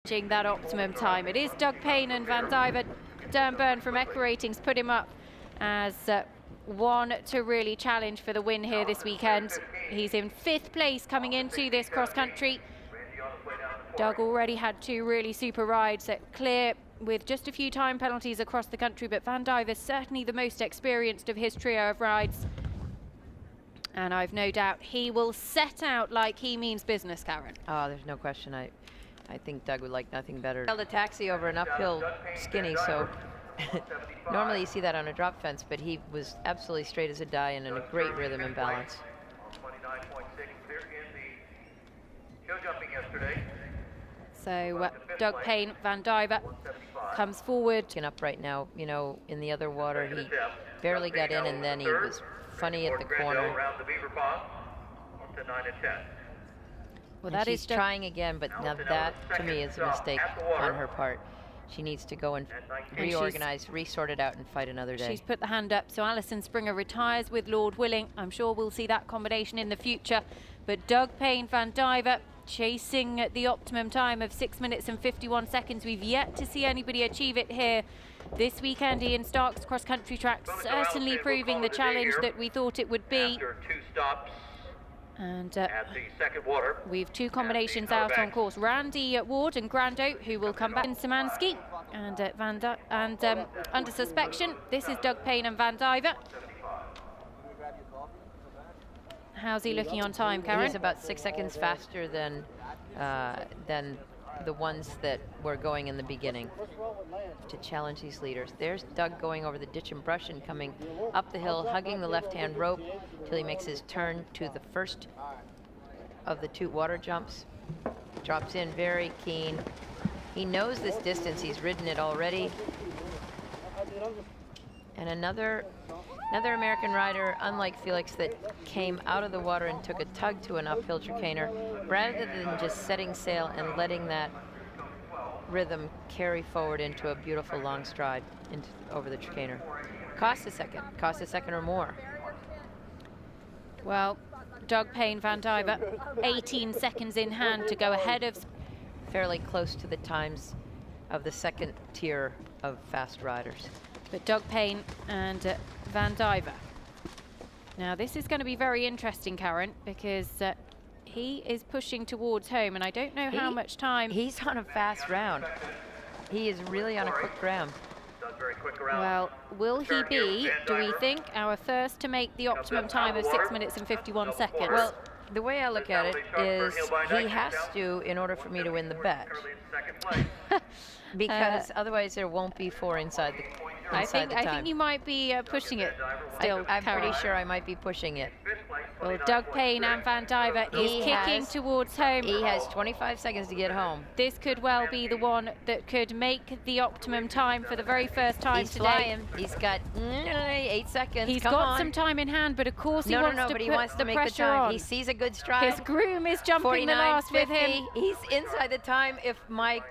That optimum time. It is Doug Payne and Van Diver. Dan Byrne from Echo Ratings put him up as one to really challenge for the win here this weekend. He's in 5th place coming into this cross country. Doug already had 2 really super rides at clear with just a few time penalties across the country, but Van Diver certainly the most experienced of his trio of rides. And I've no doubt he will set out like he means business, Karen. Oh, there's no question. I think Doug would like nothing better. Held a taxi over an uphill skinny, so normally you see that on a drop fence, but he was absolutely straight as a die and in a great rhythm and balance. 29.6 clear in the show jumping yesterday. So Doug Payne, Van Diver comes forward. Looking up right now, you know, in the other water, he barely got in, and then he was funny at the corner. Around the beaver pond, to 9 and 10. Well, and that she's is trying again, but now that to me is a mistake on her part. She needs to go and reorganize, resort it out, and fight another day. She's put the hand up, so Alison Springer retires with Lord willing. I'm sure we'll see that combination in the future. But Doug Payne, Van Diver, chasing the optimum time of 6 minutes and 51 seconds. We've yet to see anybody achieve it here this weekend. Ian Stark's cross-country track certainly proving the challenge that we thought it would be. After 2 stops. And at the second water. We've 2 combinations out on course. Randy Ward and Grando, who will come back in Szymanski. And under suspension, this is Doug Payne and Van Diver. How's he looking on time, Karen? He's about 6 seconds faster than the ones that were going in the beginning to challenge these leaders. There's Doug going over the ditch and brush and coming up the hill, hugging the left-hand rope till he makes his turn to the first of the 2 water jumps. Drops in very keen. He knows this distance. He's ridden it already. And another American rider, unlike Felix, that came out of the water and took a tug to an uphill chicaner, rather than just setting sail and letting that rhythm carry forward into a beautiful long stride over the chicaner. Cost a second or more. Well, Doug Payne, Van Diver, 18 seconds in hand to go ahead of. Fairly close to the times of the second tier of fast riders. But Doug Payne and Van Diver. Now this is going to be very interesting, Karen, because he is pushing towards home, and I don't know how much time. He's on a fast round. He is really on a quick round. Well, will he be, do we think, our first to make the optimum time of 6 minutes and 51 seconds? Well, the way I look at it is he has to in order for me to win the bet. Because otherwise there won't be 4 inside the time. I think you might be pushing it still, I'm Karen. pretty sure I might be pushing it. Well, Doug Payne and Van Diver is kicking towards home. He has 25 seconds to get home. This could well be the one that could make the optimum time for the very first time He's today. Flying. He's got 8 seconds. He's Come got on. some time in hand, but of course he wants to but he put wants the to make the pressure time. on. He sees a good stride. His groom is jumping the last with him. He's inside the time. If my